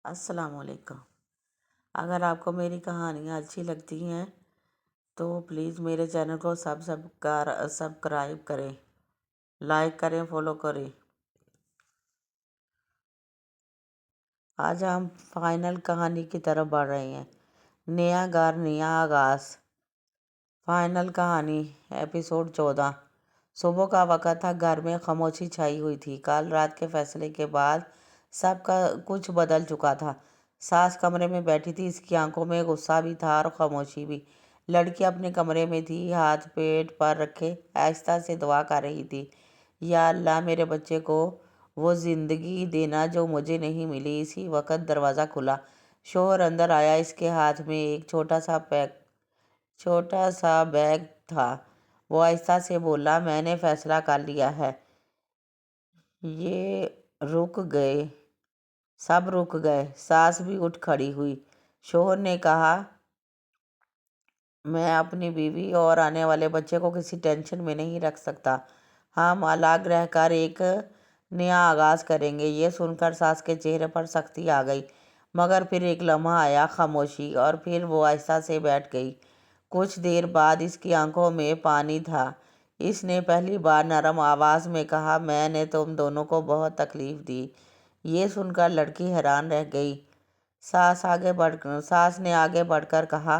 السلام علیکم۔ اگر آپ کو میری کہانیاں اچھی لگتی ہیں تو پلیز میرے چینل کو سبسکرائب کریں، لائک کریں، فالو کریں۔ آج ہم فائنل کہانی کی طرف بڑھ رہے ہیں۔ نیا گھر، نیا آغاز۔ فائنل کہانی، ایپیسوڈ 14۔ صبح کا وقت تھا، گھر میں خاموشی چھائی ہوئی تھی۔ کل رات کے فیصلے کے بعد سب کا کچھ بدل چکا تھا۔ ساس کمرے میں بیٹھی تھی، اس کی آنکھوں میں غصہ بھی تھا اور خاموشی بھی۔ لڑکی اپنے کمرے میں تھی، ہاتھ پیٹ پر رکھے آہستہ سے دعا کر رہی تھی، یا اللہ میرے بچے کو وہ زندگی دینا جو مجھے نہیں ملی۔ اسی وقت دروازہ کھلا، شوہر اندر آیا، اس کے ہاتھ میں ایک چھوٹا سا بیگ تھا۔ وہ آہستہ سے بولا، میں نے فیصلہ کر لیا ہے۔ سب رک گئے، ساس بھی اٹھ کھڑی ہوئی۔ شوہر نے کہا، میں اپنی بیوی اور آنے والے بچے کو کسی ٹینشن میں نہیں رکھ سکتا۔ ہم الگ رہ کر ایک نیا آغاز کریں گے۔ یہ سن کر ساس کے چہرے پر سختی آ گئی، مگر پھر ایک لمحہ آیا، خاموشی، اور پھر وہ آہستہ سے بیٹھ گئی۔ کچھ دیر بعد اس کی آنکھوں میں پانی تھا۔ اس نے پہلی بار نرم آواز میں کہا، میں نے تم دونوں کو بہت تکلیف دی۔ یہ سن کر لڑکی حیران رہ گئی۔ ساس نے آگے بڑھ کر کہا،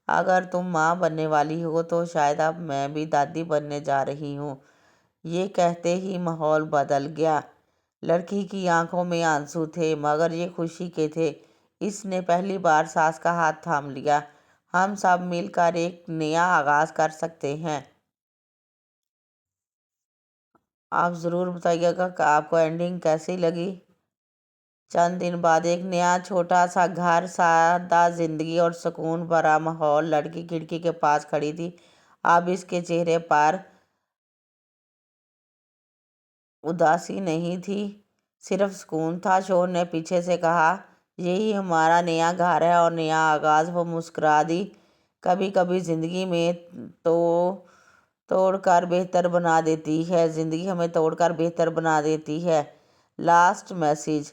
اگر تم ماں بننے والی ہو تو شاید اب میں بھی دادی بننے جا رہی ہوں۔ یہ کہتے ہی ماحول بدل گیا۔ لڑکی کی آنکھوں میں آنسو تھے، مگر یہ خوشی کے تھے۔ اس نے پہلی بار ساس کا ہاتھ تھام لیا۔ ہم سب مل کر ایک نیا آغاز کر سکتے ہیں۔ آپ ضرور بتائیے گا کہ آپ کو اینڈنگ کیسی لگی۔ چند دن بعد ایک نیا چھوٹا سا گھر، سادہ زندگی اور سکون بھرا ماحول۔ لڑکی کھڑکی کے پاس کھڑی تھی، اب اس کے چہرے پر اداسی نہیں تھی، صرف سکون تھا۔ شوہر نے پیچھے سے کہا، یہی ہمارا نیا گھر ہے اور نیا آغاز۔ وہ مسکرا دی۔ کبھی کبھی زندگی ہمیں توڑ کر بہتر بنا دیتی ہے۔ Last message.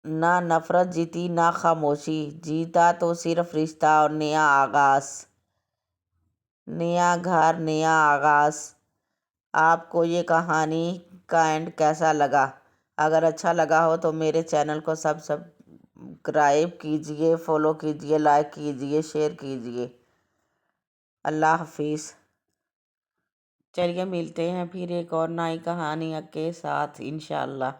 نہ نفرت جیتی، نہ خاموشی، جیتا تو صرف رشتہ اور نیا آغاز۔ نیا گھر، نیا آغاز۔ آپ کو یہ کہانی کا اینڈ کیسا لگا؟ اگر اچھا لگا ہو تو میرے چینل کو سبسکرائب کیجیے، فالو کیجیے، لائک کیجیے، شیئر کیجیے۔ اللہ حافظ۔ چلیے ملتے ہیں پھر ایک اور نئی کہانی کے ساتھ انشاءاللہ۔